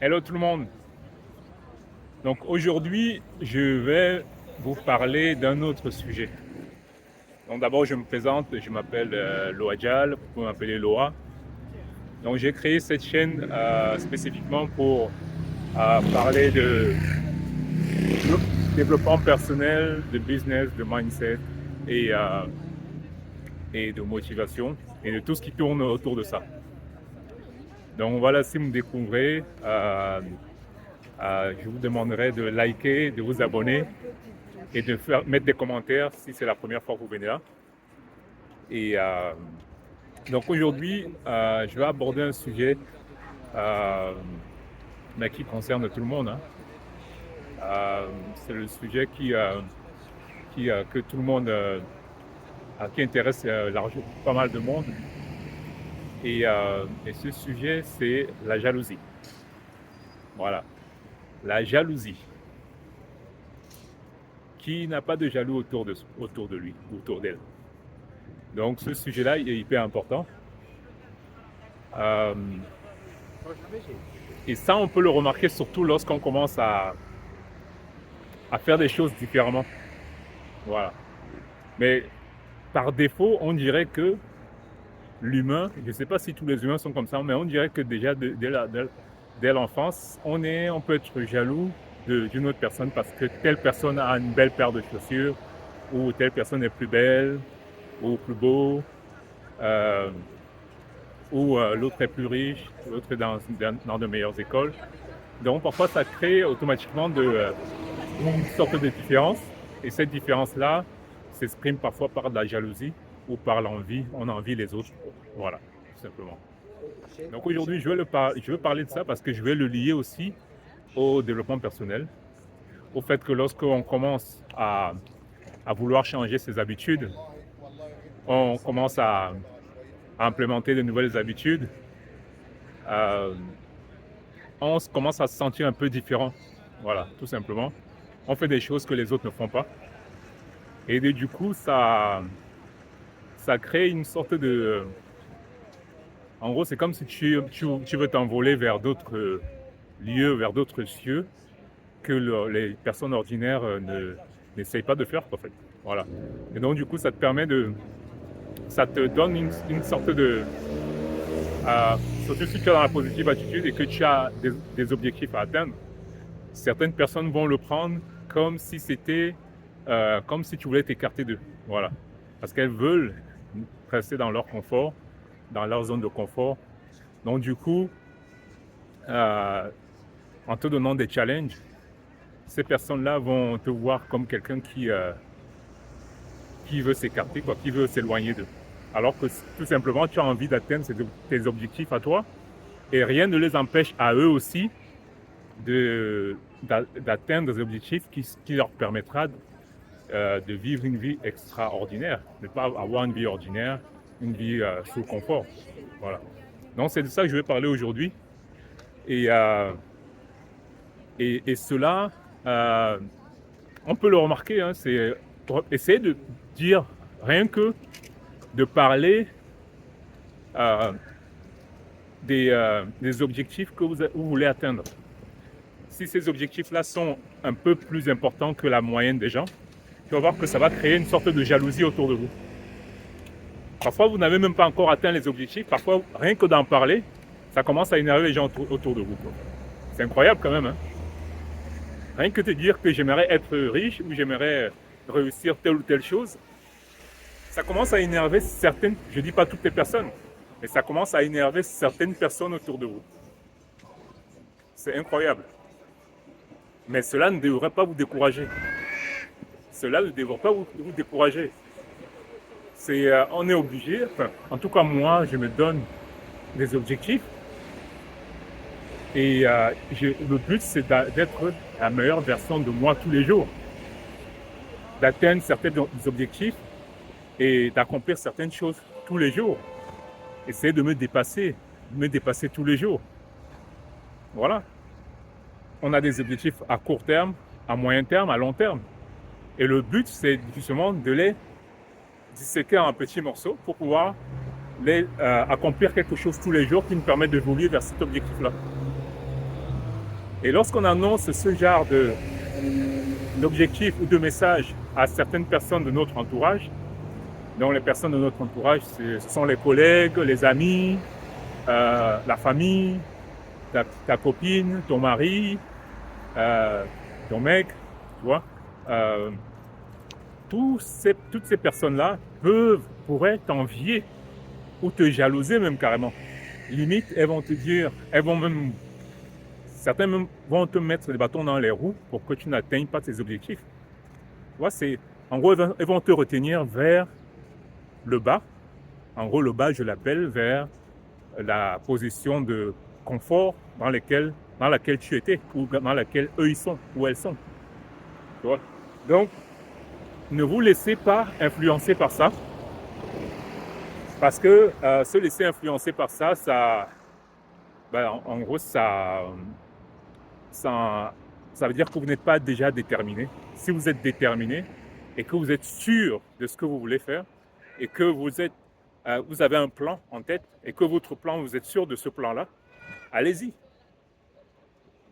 Hello tout le monde. Donc aujourd'hui, je vais vous parler d'un autre sujet. Donc d'abord, je me présente, je m'appelle Loadjal, vous pouvez m'appeler Loa. Donc j'ai créé cette chaîne spécifiquement pour parler de développement personnel, de business, de mindset et, euh, et de motivation et de tout ce qui tourne autour de ça. Donc voilà, si vous me découvrez, je vous demanderai de liker, de vous abonner et de mettre des commentaires si c'est la première fois que vous venez là. Et donc aujourd'hui, je vais aborder un sujet mais qui concerne tout le monde, hein. C'est le sujet que tout le monde, qui intéresse pas mal de monde. Et ce sujet, c'est la jalousie. Voilà, la jalousie. Qui n'a pas de jaloux autour de lui, autour d'elle. Donc ce sujet-là, il est hyper important. Et ça, on peut le remarquer surtout lorsqu'on commence à faire des choses différemment. Voilà. Mais par défaut, on dirait que l'humain, je ne sais pas si tous les humains sont comme ça, mais on dirait que déjà dès l'enfance, on peut être jaloux d'une autre personne parce que telle personne a une belle paire de chaussures, ou telle personne est plus belle, ou plus beau, ou l'autre est plus riche, l'autre est dans de meilleures écoles. Donc parfois, ça crée automatiquement une sorte de différence. Et cette différence-là s'exprime parfois par de la jalousie ou par l'envie. On envie les autres. Voilà, tout simplement. Donc aujourd'hui, je veux parler de ça parce que je vais le lier aussi au développement personnel. Au fait que lorsqu'on commence à vouloir changer ses habitudes, on commence à implémenter de nouvelles habitudes, on commence à se sentir un peu différent. Voilà, tout simplement. On fait des choses que les autres ne font pas. Et du coup, ça crée une sorte de... En gros, c'est comme si tu veux t'envoler vers d'autres lieux, vers d'autres cieux que les personnes ordinaires n'essayent pas de faire, en fait. Voilà. Et donc, du coup, ça te donne une sorte de... surtout si tu es dans la positive attitude et que tu as des objectifs à atteindre, certaines personnes vont le prendre comme si c'était... comme si tu voulais t'écarter d'eux. Voilà. Parce qu'elles veulent rester dans leur confort, dans leur zone de confort. Donc du coup, en te donnant des challenges, ces personnes-là vont te voir comme quelqu'un qui veut s'écarter, qui veut s'éloigner d'eux. Alors que tout simplement, tu as envie d'atteindre tes objectifs à toi et rien ne les empêche à eux aussi d'atteindre des objectifs qui leur permettra de vivre une vie extraordinaire, de ne pas avoir une vie ordinaire, une vie sous confort. Voilà. Donc c'est de ça que je vais parler aujourd'hui. Et cela, on peut le remarquer, hein, c'est essayer de dire, rien que de parler des objectifs que vous voulez atteindre. Si ces objectifs-là sont un peu plus importants que la moyenne des gens, tu vas voir que ça va créer une sorte de jalousie autour de vous. Parfois, vous n'avez même pas encore atteint les objectifs. Parfois, rien que d'en parler, ça commence à énerver les gens autour de vous. C'est incroyable quand même, hein? Rien que te dire que j'aimerais être riche ou j'aimerais réussir telle ou telle chose, ça commence à énerver certaines, je ne dis pas toutes les personnes, mais ça commence à énerver certaines personnes autour de vous. C'est incroyable. Mais cela ne devrait pas vous décourager. Cela ne devrait pas vous décourager. On est obligé, enfin, en tout cas moi, je me donne des objectifs. Et le but, c'est d'être la meilleure version de moi tous les jours. D'atteindre certains objectifs et d'accomplir certaines choses tous les jours. Essayer de me dépasser tous les jours. Voilà. On a des objectifs à court terme, à moyen terme, à long terme. Et le but, c'est justement de les disséquer en petits morceaux pour pouvoir accomplir quelque chose tous les jours qui nous permet d'évoluer vers cet objectif-là. Et lorsqu'on annonce ce genre d'objectif ou de message à certaines personnes de notre entourage, donc les personnes de notre entourage, ce sont les collègues, les amis, la famille, ta copine, ton mari, ton mec, tu vois. Toutes ces personnes-là pourraient t'envier ou te jalouser même carrément. Limite, elles vont te dire, certains même vont te mettre des bâtons dans les roues pour que tu n'atteignes pas tes objectifs. Tu vois, en gros, elles vont te retenir vers le bas. En gros, le bas, je l'appelle vers la position de confort dans laquelle tu étais ou dans laquelle eux ils sont ou elles sont. Tu vois? Donc, ne vous laissez pas influencer par ça, parce que se laisser influencer par ça, en gros, ça veut dire que vous n'êtes pas déjà déterminé. Si vous êtes déterminé et que vous êtes sûr de ce que vous voulez faire et que vous avez un plan en tête et que votre plan, vous êtes sûr de ce plan-là, allez-y.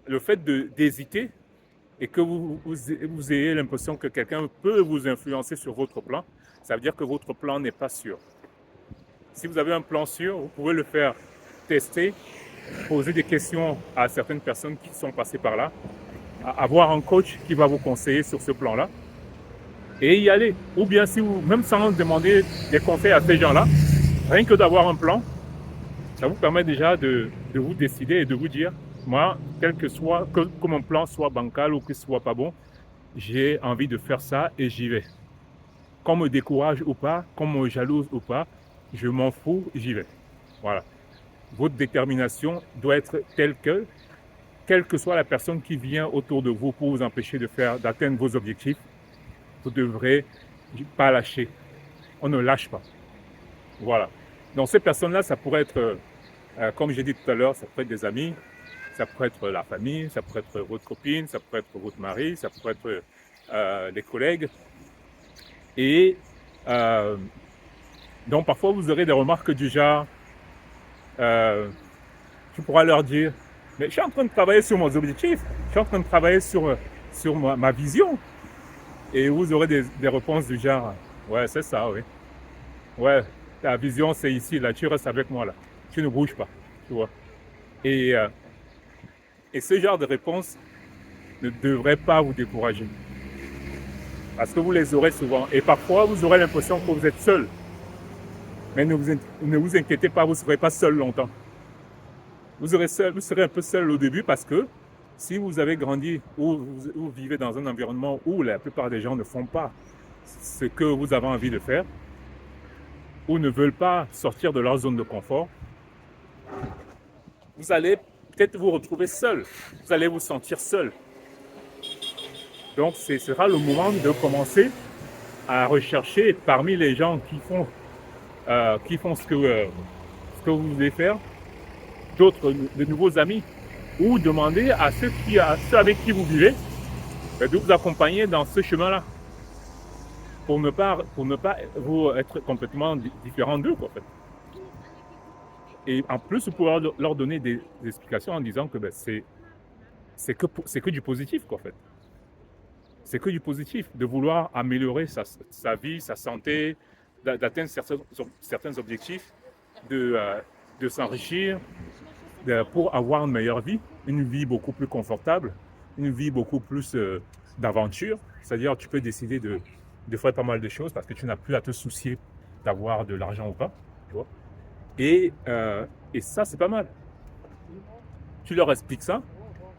Le fait d'hésiter et que vous ayez l'impression que quelqu'un peut vous influencer sur votre plan, ça veut dire que votre plan n'est pas sûr. Si vous avez un plan sûr, vous pouvez le faire tester, poser des questions à certaines personnes qui sont passées par là, avoir un coach qui va vous conseiller sur ce plan-là et y aller. Ou bien même sans demander des conseils à ces gens-là, rien que d'avoir un plan, ça vous permet déjà de vous décider et de vous dire, moi, que mon plan soit bancal ou que ce soit pas bon, j'ai envie de faire ça et j'y vais. Qu'on me décourage ou pas, qu'on me jalouse ou pas, je m'en fous, j'y vais. Voilà. Votre détermination doit être telle que, quelle que soit la personne qui vient autour de vous pour vous empêcher d'atteindre vos objectifs, vous ne devrez pas lâcher. On ne lâche pas. Voilà. Donc ces personnes-là, ça pourrait être, comme j'ai dit tout à l'heure, ça pourrait être des amis, ça pourrait être la famille, ça pourrait être votre copine, ça pourrait être votre mari, ça pourrait être des collègues. Et donc parfois vous aurez des remarques du genre, tu pourras leur dire, mais je suis en train de travailler sur mes objectifs, je suis en train de travailler sur ma vision. Et vous aurez des réponses du genre, ouais c'est ça, oui. Ouais, ta vision c'est ici, là, tu restes avec moi là, tu ne bouges pas, tu vois. Et ce genre de réponse ne devrait pas vous décourager. Parce que vous les aurez souvent. Et parfois, vous aurez l'impression que vous êtes seul. Mais ne vous inquiétez pas, vous ne serez pas seul longtemps. Vous serez un peu seul au début parce que si vous avez grandi ou vous vivez dans un environnement où la plupart des gens ne font pas ce que vous avez envie de faire ou ne veulent pas sortir de leur zone de confort, vous allez peut-être vous retrouver seul. Vous allez vous sentir seul. Donc, ce sera le moment de commencer à rechercher parmi les gens qui font ce que vous voulez faire, de nouveaux amis, ou demander à ceux avec qui vous vivez de vous accompagner dans ce chemin-là, pour ne pas vous être complètement différent d'eux, en fait. Et en plus, vous pouvez leur donner des explications en disant que c'est que du positif, quoi, en fait. C'est que du positif, de vouloir améliorer sa vie, sa santé, d'atteindre certains objectifs, de s'enrichir, pour avoir une meilleure vie, une vie beaucoup plus confortable, une vie beaucoup plus d'aventure. C'est-à-dire tu peux décider de faire pas mal de choses parce que tu n'as plus à te soucier d'avoir de l'argent ou pas, tu vois. Et ça, c'est pas mal. Tu leur expliques ça.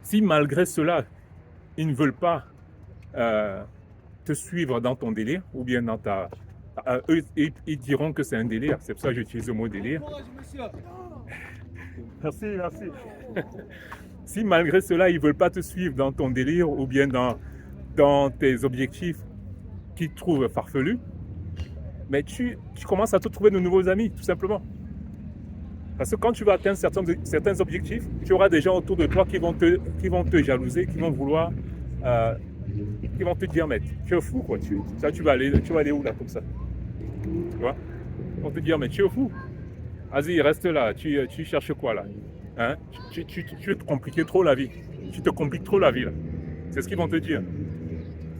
Si malgré cela, ils ne veulent pas te suivre dans ton délire ou bien dans eux, ils diront que c'est un délire. C'est pour ça que j'utilise le mot délire. Merci. Si malgré cela, ils ne veulent pas te suivre dans ton délire ou bien dans tes objectifs qu'ils trouvent farfelus, mais tu commences à te trouver de nouveaux amis, tout simplement. Parce que quand tu vas atteindre certains objectifs, tu auras des gens autour de toi qui vont te jalouser, qui vont vouloir, qui vont te dire, mais tu es fou, quoi. Tu vas aller où là, comme ça? Tu vois? Ils vont te dire, mais tu es fou. Vas-y, reste là. Tu cherches quoi là? Hein? Tu te compliques trop la vie. tu te compliques trop la vie là. C'est ce qu'ils vont te dire.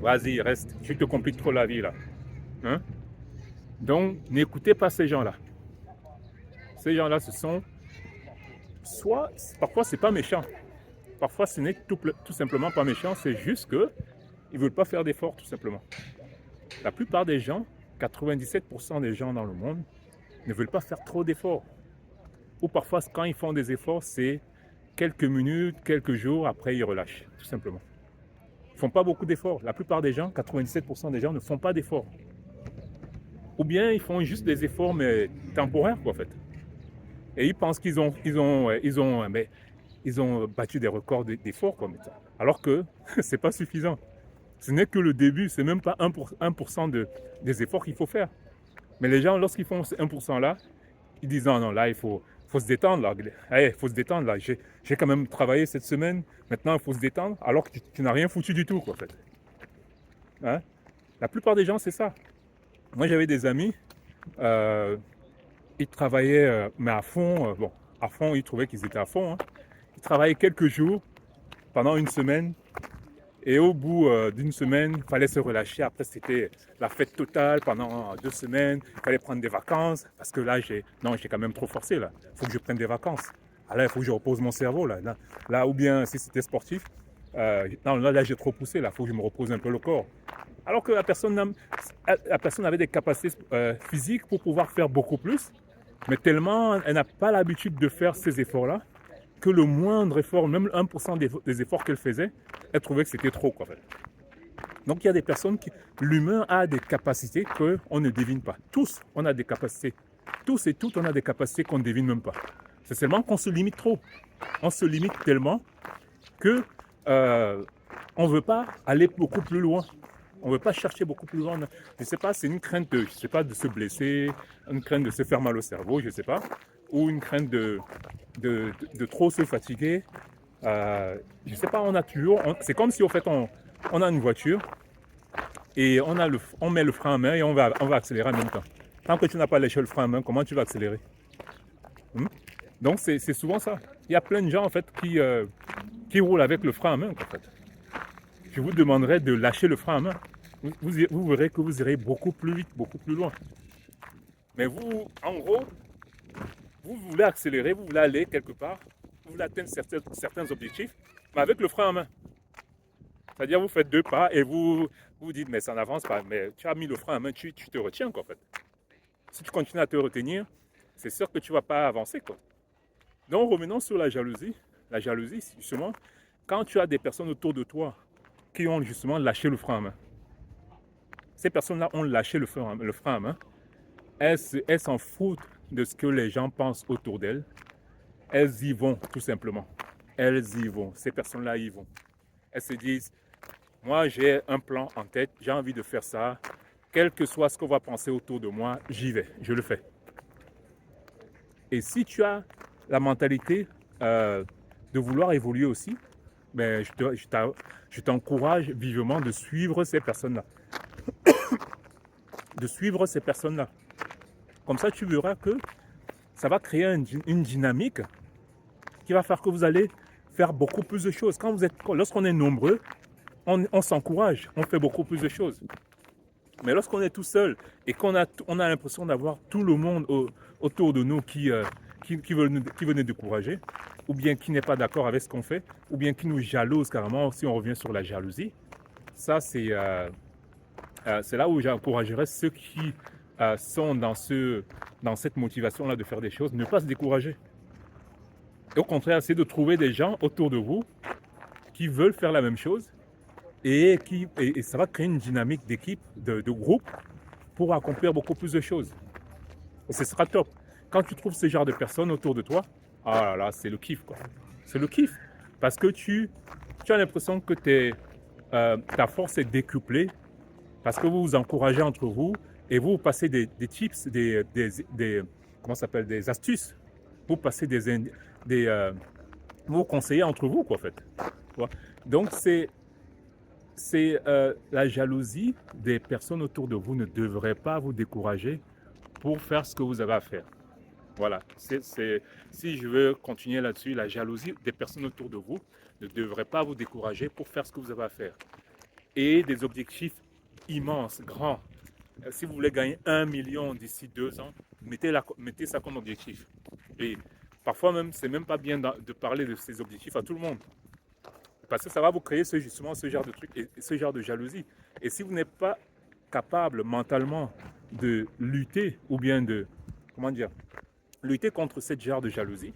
Vas-y, reste, tu te compliques trop la vie là. Hein? Donc, n'écoutez pas ces gens-là. Ces gens-là, ce sont soit, parfois c'est pas méchant. Parfois ce n'est tout simplement pas méchant, c'est juste que ils veulent pas faire d'efforts tout simplement. La plupart des gens, 97% des gens dans le monde, ne veulent pas faire trop d'efforts. Ou parfois, quand ils font des efforts, c'est quelques minutes, quelques jours, après ils relâchent, tout simplement. Ils ne font pas beaucoup d'efforts. La plupart des gens, 97% des gens ne font pas d'efforts. Ou bien ils font juste des efforts, mais temporaires, quoi, en fait. Et ils pensent qu'ils ont battu des records d'efforts, quoi, alors que ce n'est pas suffisant. Ce n'est que le début, c'est même pas 1% des efforts qu'il faut faire. Mais les gens, lorsqu'ils font ces 1% là, ils disent non, là, il faut se détendre, là. Allez, il faut se détendre, là. J'ai quand même travaillé cette semaine, maintenant, il faut se détendre, alors que tu n'as rien foutu du tout, quoi, en fait. Hein? La plupart des gens, c'est ça. Moi, j'avais des amis, ils travaillaient, mais à fond, à fond, ils trouvaient qu'ils étaient à fond. Hein. Ils travaillaient quelques jours, pendant une semaine, et au bout d'une semaine, il fallait se relâcher. Après, c'était la fête totale pendant 2 semaines. Il fallait prendre des vacances. Parce que là, j'ai quand même trop forcé. Là. Il faut que je prenne des vacances. Alors, il faut que je repose mon cerveau. Là ou bien, si c'était sportif, là j'ai trop poussé. Là, il faut que je me repose un peu le corps. Alors que la personne avait des capacités physiques pour pouvoir faire beaucoup plus. Mais tellement, elle n'a pas l'habitude de faire ces efforts-là, que le moindre effort, même 1% des efforts qu'elle faisait, elle trouvait que c'était trop, quoi, en fait. Donc il y a des personnes l'humain a des capacités qu'on ne devine pas. Tous, on a des capacités. Tous et toutes, on a des capacités qu'on ne devine même pas. C'est seulement qu'on se limite trop. On se limite tellement que on ne veut pas aller beaucoup plus loin. On ne veut pas chercher beaucoup plus loin. Je ne sais pas, c'est une crainte de se blesser, une crainte de se faire mal au cerveau, je ne sais pas, ou une crainte de trop se fatiguer. Je ne sais pas, c'est comme si au fait on a une voiture et on met le frein à main et on va accélérer en même temps. Tant que tu n'as pas léché le frein à main, comment tu vas accélérer? Donc c'est souvent ça. Il y a plein de gens en fait qui roulent avec le frein à main, en fait. Je vous demanderai de lâcher le frein à main. Vous verrez que vous irez beaucoup plus vite, beaucoup plus loin. Mais vous, en gros, vous voulez accélérer, vous voulez aller quelque part, vous voulez atteindre certains objectifs, mais avec le frein à main. C'est-à-dire, vous faites 2 pas et vous dites, mais ça n'avance pas. Mais tu as mis le frein à main, tu te retiens, quoi, en fait. Si tu continues à te retenir, c'est sûr que tu ne vas pas avancer, quoi. Donc, revenons sur la jalousie. La jalousie, justement, quand tu as des personnes autour de toi qui ont justement lâché le frein à main. Ces personnes-là ont lâché le frein à main. Elles s'en foutent de ce que les gens pensent autour d'elles. Elles y vont, tout simplement. Elles y vont. Ces personnes-là y vont. Elles se disent, moi j'ai un plan en tête, j'ai envie de faire ça. Quel que soit ce qu'on va penser autour de moi, j'y vais, je le fais. Et si tu as la mentalité de vouloir évoluer aussi, ben, je t'encourage vivement de suivre ces personnes-là. De suivre ces personnes-là. Comme ça, tu verras que ça va créer une dynamique qui va faire que vous allez faire beaucoup plus de choses. Lorsqu'on est nombreux, on s'encourage, on fait beaucoup plus de choses. Mais lorsqu'on est tout seul et qu'on a l'impression d'avoir tout le monde autour de nous qui veut nous décourager, ou bien qui n'est pas d'accord avec ce qu'on fait, ou bien qui nous jalouse carrément, si on revient sur la jalousie, ça c'est là où j'encouragerais ceux qui sont dans cette motivation-là de faire des choses, ne pas se décourager. Et au contraire, c'est de trouver des gens autour de vous qui veulent faire la même chose et ça va créer une dynamique d'équipe, de groupe pour accomplir beaucoup plus de choses. Et ce sera top. Quand tu trouves ce genre de personnes autour de toi, ah là là, c'est le kiff, quoi. C'est le kiff. Parce que tu as l'impression que ta force est décuplée parce que vous vous encouragez entre vous et vous passez des tips, comment ça s'appelle, des astuces. Vous passez vous conseillez entre vous, quoi, en fait. Donc, la jalousie des personnes autour de vous ne devrait pas vous décourager pour faire ce que vous avez à faire. Voilà. Si je veux continuer là-dessus, la jalousie des personnes autour de vous ne devrait pas vous décourager pour faire ce que vous avez à faire. Et des objectifs immenses, grands. Si vous voulez gagner 1 million d'ici 2 ans, mettez ça comme objectif. Et parfois même, c'est même pas bien de parler de ces objectifs à tout le monde. Parce que ça va vous créer justement ce genre de truc et ce genre de jalousie. Et si vous n'êtes pas capable mentalement de lutter ou bien de, comment dire, lutter contre ce genre de jalousie,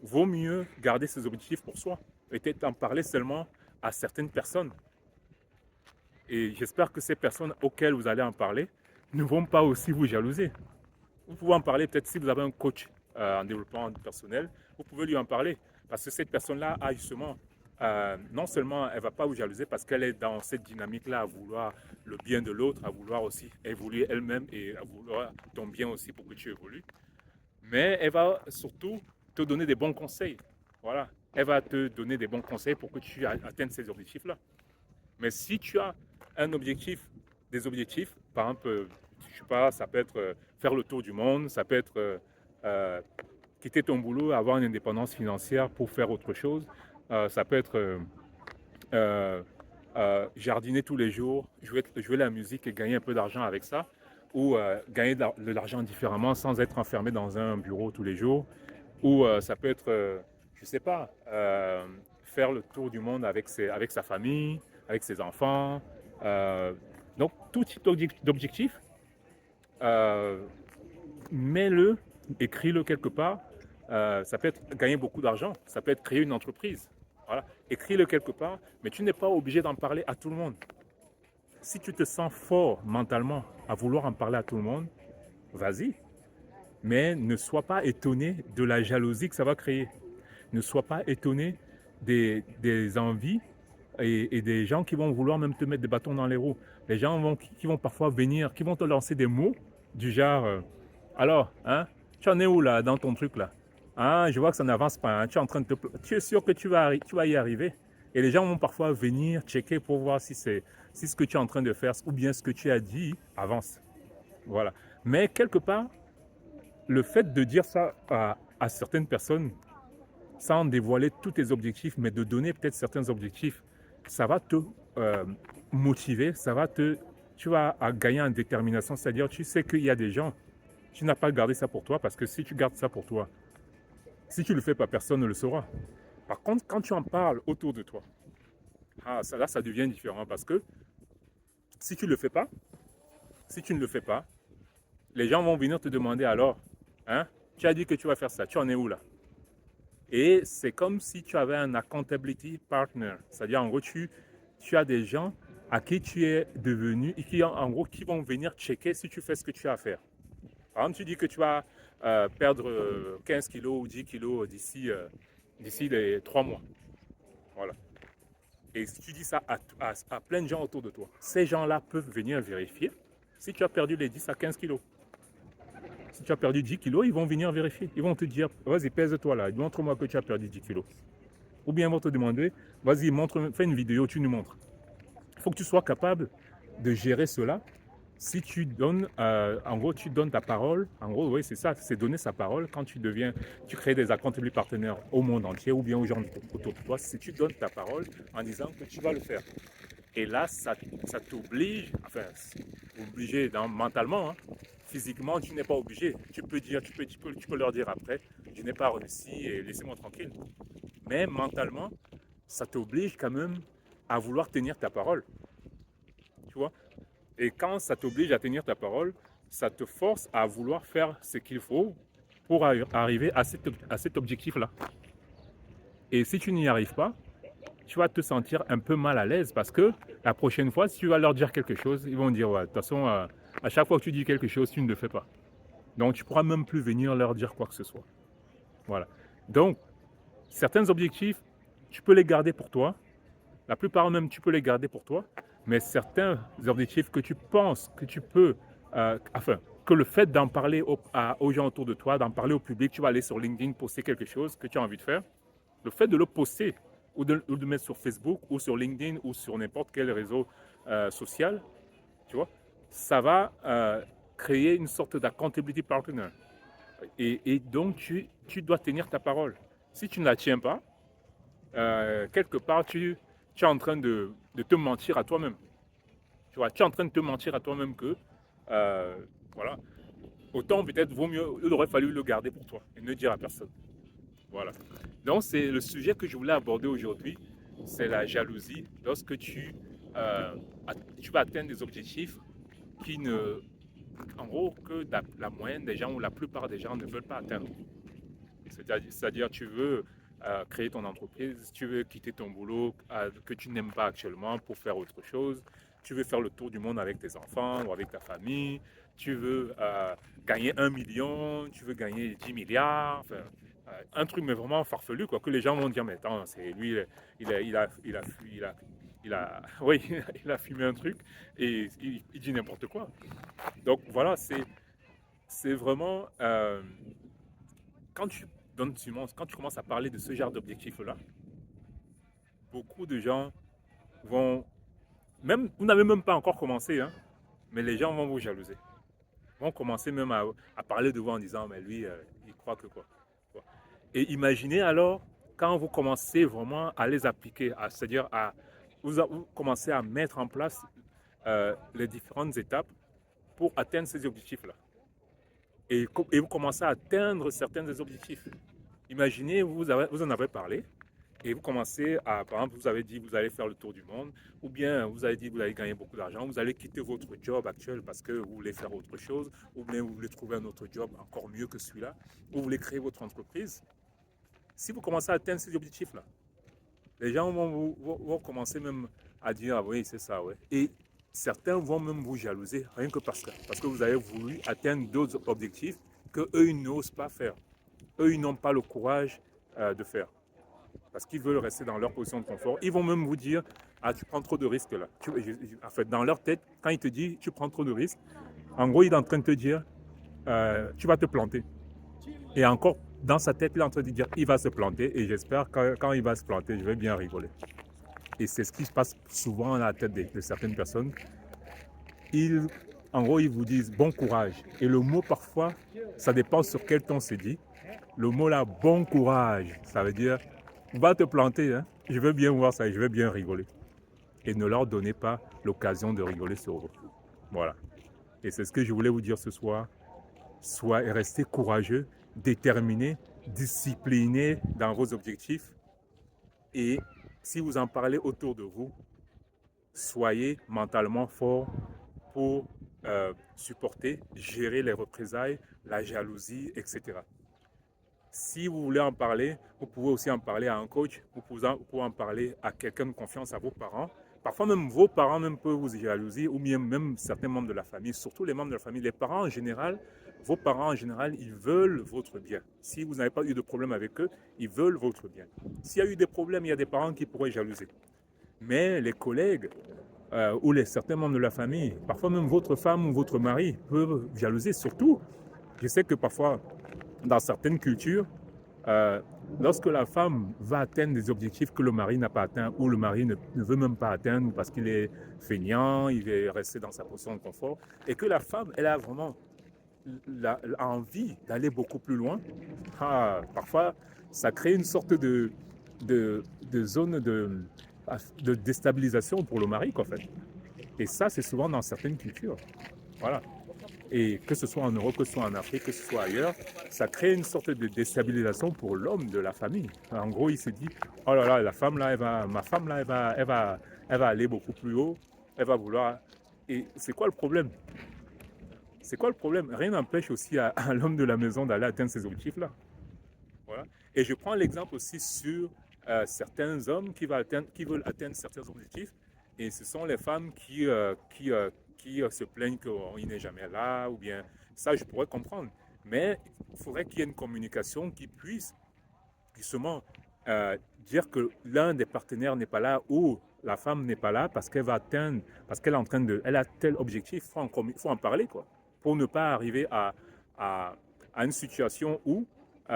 vaut mieux garder ces objectifs pour soi. Peut-être en parler seulement à certaines personnes. Et j'espère que ces personnes auxquelles vous allez en parler ne vont pas aussi vous jalouser. Vous pouvez en parler peut-être si vous avez un coach en développement personnel, vous pouvez lui en parler. Parce que cette personne-là a justement, non seulement elle ne va pas vous jalouser parce qu'elle est dans cette dynamique-là à vouloir le bien de l'autre, à vouloir aussi évoluer elle-même et à vouloir ton bien aussi pour que tu évolues, mais elle va surtout te donner des bons conseils. Voilà, elle va te donner des bons conseils pour que tu atteignes ces objectifs-là. Mais si tu as un objectif, des objectifs, par exemple, je sais pas, ça peut être faire le tour du monde, ça peut être quitter ton boulot, avoir une indépendance financière pour faire autre chose, ça peut être jardiner tous les jours, jouer la musique et gagner un peu d'argent avec ça, ou gagner de l'argent différemment sans être enfermé dans un bureau tous les jours, ou ça peut être, je sais pas, faire le tour du monde avec sa famille, avec ses enfants. Donc, tout type d'objectif, mets-le, écris-le quelque part. Ça peut être gagner beaucoup d'argent, ça peut être créer une entreprise. Voilà. Écris-le quelque part, mais tu n'es pas obligé d'en parler à tout le monde. Si tu te sens fort mentalement à vouloir en parler à tout le monde, vas-y. Mais ne sois pas étonné de la jalousie que ça va créer. Ne sois pas étonné des envies et des gens qui vont vouloir même te mettre des bâtons dans les roues. Les gens qui vont parfois venir, qui vont te lancer des mots du genre alors, hein, tu en es où là dans ton truc là? Hein, je vois que ça n'avance pas. Hein, tu es en train de tu es sûr que tu vas y arriver? Et les gens vont parfois venir checker pour voir si ce que tu es en train de faire ou bien ce que tu as dit avance. Voilà. Mais quelque part, le fait de dire ça à certaines personnes, sans dévoiler tous tes objectifs, mais de donner peut-être certains objectifs, ça va te motiver, tu vas gagner en détermination, c'est-à-dire tu sais qu'il y a des gens, tu n'as pas gardé ça pour toi, parce que si tu gardes ça pour toi, si tu ne le fais pas, personne ne le saura. Par contre, quand tu en parles autour de toi, là, ça devient différent, parce que si tu ne le fais pas, si tu ne le fais pas, les gens vont venir te demander alors, hein, tu as dit que tu vas faire ça, tu en es où là? Et c'est comme si tu avais un accountability partner. C'est-à-dire, en gros, tu as des gens à qui tu es devenu et qui, en gros, qui vont venir checker si tu fais ce que tu as à faire. Par exemple, tu dis que tu vas perdre 15 kilos ou 10 kilos d'ici les 3 mois. Voilà. Et si tu dis ça à plein de gens autour de toi, ces gens-là peuvent venir vérifier si tu as perdu les 10 à 15 kilos. Si tu as perdu 10 kilos, ils vont venir vérifier. Ils vont te dire, vas-y, pèse-toi là, montre-moi que tu as perdu 10 kilos. Ou bien ils vont te demander, vas-y, fais une vidéo, tu nous montres. Il faut que tu sois capable de gérer cela. Si tu donnes, en gros, tu donnes ta parole. En gros, oui, c'est ça, c'est donner sa parole quand tu crées des accountability partenaires au monde entier ou bien aux gens autour de toi. Si tu donnes ta parole en disant que tu vas le faire. Et là, ça t'oblige, enfin, obligé mentalement, hein. Physiquement, tu n'es pas obligé. Tu peux leur dire après, je n'ai pas réussi et laissez-moi tranquille. Mais mentalement, ça t'oblige quand même à vouloir tenir ta parole. Tu vois? Et quand ça t'oblige à tenir ta parole, ça te force à vouloir faire ce qu'il faut pour arriver à cet objectif-là. Et si tu n'y arrives pas, tu vas te sentir un peu mal à l'aise parce que la prochaine fois, si tu vas leur dire quelque chose, ils vont dire, ouais, de toute façon, à chaque fois que tu dis quelque chose, tu ne le fais pas. Donc, tu ne pourras même plus venir leur dire quoi que ce soit. Voilà. Donc, certains objectifs, tu peux les garder pour toi. La plupart même, tu peux les garder pour toi. Mais certains objectifs que tu penses que tu peux, que le fait d'en parler aux gens autour de toi, d'en parler au public, tu vas aller sur LinkedIn, poster quelque chose que tu as envie de faire. Le fait de le poster ou de mettre sur Facebook ou sur LinkedIn ou sur n'importe quel réseau social, tu vois, ça va créer une sorte d'accountability partner. Et donc, tu dois tenir ta parole. Si tu ne la tiens pas, quelque part, tu es en train de te mentir à toi-même. Tu vois, tu es en train de te mentir à toi-même que, voilà, autant peut-être vaut mieux, il aurait fallu le garder pour toi et ne dire à personne. Voilà. Donc, c'est le sujet que je voulais aborder aujourd'hui, c'est la jalousie lorsque euh, tu vas atteindre des objectifs qui ne, en gros, que la moyenne des gens ou la plupart des gens ne veulent pas atteindre. C'est-à-dire, tu veux créer ton entreprise, tu veux quitter ton boulot que tu n'aimes pas actuellement pour faire autre chose, tu veux faire le tour du monde avec tes enfants ou avec ta famille, tu veux gagner 1 million, tu veux gagner 10 milliards, enfin, un truc mais vraiment farfelu, quoi, que les gens vont dire, mais attends, c'est lui, oui, il a fumé un truc et il dit n'importe quoi. Donc voilà, c'est vraiment, quand tu quand tu commences à parler de ce genre d'objectifs-là, beaucoup de gens vont, même, vous n'avez même pas encore commencé, hein, mais les gens vont vous jalouser. Vont commencer même à parler de vous en disant, mais lui, il croit que quoi. Et imaginez alors, quand vous commencez vraiment à les appliquer, c'est-à-dire vous commencez à mettre en place les différentes étapes pour atteindre ces objectifs-là. Et vous commencez à atteindre certains des objectifs. Imaginez, vous en avez parlé, et vous commencez à, par exemple, vous avez dit vous allez faire le tour du monde, ou bien vous avez dit vous allez gagner beaucoup d'argent, vous allez quitter votre job actuel parce que vous voulez faire autre chose, ou bien vous voulez trouver un autre job encore mieux que celui-là, ou vous voulez créer votre entreprise. Si vous commencez à atteindre ces objectifs-là, les gens vont commencer même à dire ah oui, c'est ça, ouais. Et certains vont même vous jalouser, rien que parce que vous avez voulu atteindre d'autres objectifs que eux ils n'osent pas faire. Eux, ils n'ont pas le courage de faire. Parce qu'ils veulent rester dans leur position de confort. Ils vont même vous dire ah, tu prends trop de risques là. En fait, dans leur tête, quand ils te disent tu prends trop de risques, en gros, il est en train de te dire tu vas te planter. Et encore, dans sa tête, il est en train de dire il va se planter. Et j'espère que quand il va se planter, je vais bien rigoler. Et c'est ce qui se passe souvent dans la tête de certaines personnes. En gros, ils vous disent bon courage. Et le mot, parfois, ça dépend sur quel ton c'est dit. Le mot là, bon courage, ça veut dire va te planter. Hein. Je veux bien voir ça et je vais bien rigoler. Et ne leur donnez pas l'occasion de rigoler sur vous. Voilà. Et c'est ce que je voulais vous dire ce soir. Restez courageux, déterminés, disciplinés dans vos objectifs. Et si vous en parlez autour de vous, soyez mentalement forts pour supporter, gérer les représailles, la jalousie, etc. Si vous voulez en parler, vous pouvez aussi en parler à un coach, vous pouvez en parler à quelqu'un de confiance, à vos parents. Parfois même vos parents même peuvent vous jalouser, ou bien même certains membres de la famille, surtout les membres de la famille. Les parents en général, vos parents en général, ils veulent votre bien. Si vous n'avez pas eu de problème avec eux, ils veulent votre bien. S'il y a eu des problèmes, il y a des parents qui pourraient jalouser. Mais les collègues ou certains membres de la famille, parfois même votre femme ou votre mari peuvent jalouser. Surtout, je sais que parfois, dans certaines cultures, euh, lorsque la femme va atteindre des objectifs que le mari n'a pas atteints ou le mari ne veut même pas atteindre parce qu'il est feignant, il est resté dans sa position de confort, et que la femme, elle a vraiment envie d'aller beaucoup plus loin, parfois, ça crée une sorte de zone de déstabilisation pour le mari, en fait. Et ça, c'est souvent dans certaines cultures. Voilà. Et que ce soit en Europe, que ce soit en Afrique, que ce soit ailleurs, ça crée une sorte de déstabilisation pour l'homme de la famille. En gros, il se dit, oh là là, ma femme là, elle va aller beaucoup plus haut, elle va vouloir. Et c'est quoi le problème? C'est quoi le problème? Rien n'empêche aussi à l'homme de la maison d'aller atteindre ces objectifs-là. Voilà. Et je prends l'exemple aussi sur certains hommes qui veulent atteindre certains objectifs. Et ce sont les femmes qui se plaignent qu'il n'est jamais là, ou bien ça, je pourrais comprendre. Mais il faudrait qu'il y ait une communication qui puisse justement dire que l'un des partenaires n'est pas là ou la femme n'est pas là parce qu'elle va atteindre, parce qu'elle est en train de, elle a tel objectif, faut en parler, quoi, pour ne pas arriver à, à une situation où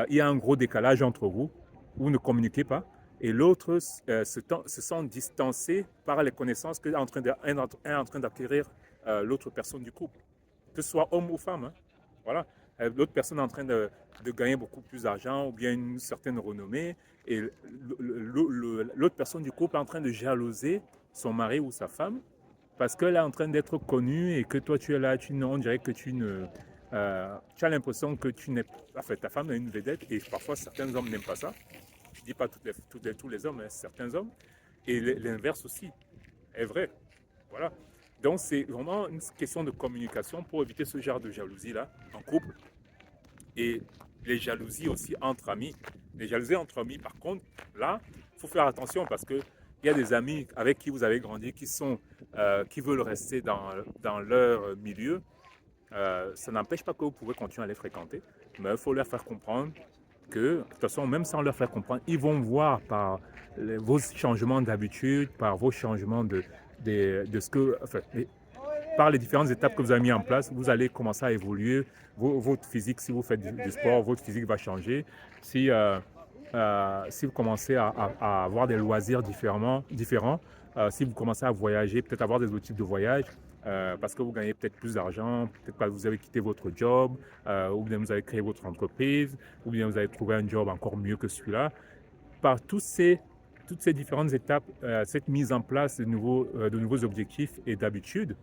il y a un gros décalage entre vous, vous ne communiquez pas, et l'autre se sent distancé par les connaissances qu'elle est en train d'acquérir l'autre personne du couple, que ce soit homme ou femme. Hein. Voilà. l'autre personne est en train de gagner beaucoup plus d'argent ou bien une certaine renommée, et l'autre personne du couple est en train de jalouser son mari ou sa femme parce qu'elle est en train d'être connue et que toi tu es là, on dirait que tu as l'impression que tu n'es, enfin, ta femme est une vedette, et parfois certains hommes n'aiment pas ça. Je ne dis pas tous les hommes, hein, certains hommes, et l'inverse aussi est vrai. Voilà. Donc c'est vraiment une question de communication pour éviter ce genre de jalousie-là en couple, et les jalousies aussi entre amis. Les jalousies entre amis, par contre, là, il faut faire attention parce que il y a des amis avec qui vous avez grandi qui veulent rester dans leur milieu. Ça n'empêche pas que vous pouvez continuer à les fréquenter, mais il faut leur faire comprendre que, de toute façon, même sans leur faire comprendre, ils vont voir par vos changements d'habitude, par vos changements de ce que, enfin, par les différentes étapes que vous avez mis en place, vous allez commencer à évoluer. Votre physique, si vous faites du sport, votre physique va changer. Si vous commencez à avoir des loisirs différents, si vous commencez à voyager, peut-être avoir des autres types de voyages, parce que vous gagnez peut-être plus d'argent, peut-être que vous avez quitté votre job, ou bien vous avez créé votre entreprise, ou bien vous avez trouvé un job encore mieux que celui-là. Par toutes ces différentes étapes, cette mise en place de nouveaux objectifs et d'habitudes,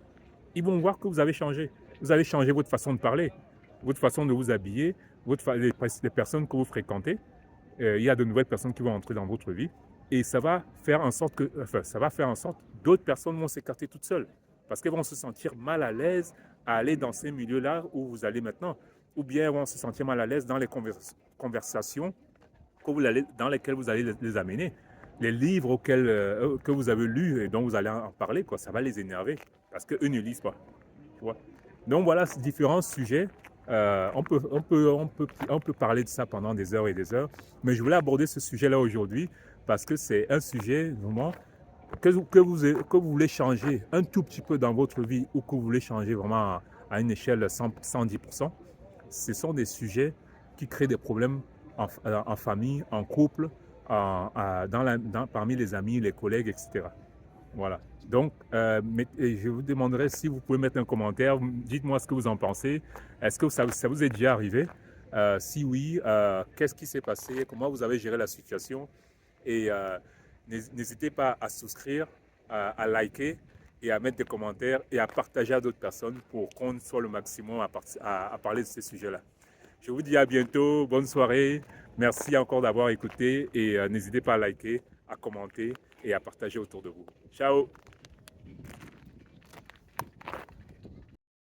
ils vont voir que vous avez changé. Vous avez changé votre façon de parler, votre façon de vous habiller, les personnes que vous fréquentez. Il y a de nouvelles personnes qui vont entrer dans votre vie, et ça va faire en sorte que, d'autres personnes vont s'écarter toutes seules parce qu'elles vont se sentir mal à l'aise à aller dans ces milieux-là où vous allez maintenant, ou bien elles vont se sentir mal à l'aise dans les conversations dans lesquelles vous allez les amener. Les livres que vous avez lus et dont vous allez en parler, quoi, ça va les énerver parce qu'eux ne lisent pas. Tu vois. Donc voilà, différents sujets. On peut parler de ça pendant des heures et des heures, mais je voulais aborder ce sujet-là aujourd'hui parce que c'est un sujet vraiment que vous voulez changer un tout petit peu dans votre vie, ou que vous voulez changer vraiment à une échelle 110%. Ce sont des sujets qui créent des problèmes en famille, en couple, parmi les amis, les collègues, etc. Voilà. Donc, je vous demanderai si vous pouvez mettre un commentaire. Dites-moi ce que vous en pensez. Est-ce que ça vous est déjà arrivé? Si oui, qu'est-ce qui s'est passé? Comment vous avez géré la situation? Et n'hésitez pas à souscrire, à liker et à mettre des commentaires et à partager à d'autres personnes pour qu'on soit le maximum à parler de ces sujets-là. Je vous dis à bientôt, bonne soirée. Merci encore d'avoir écouté, et n'hésitez pas à liker, à commenter et à partager autour de vous. Ciao!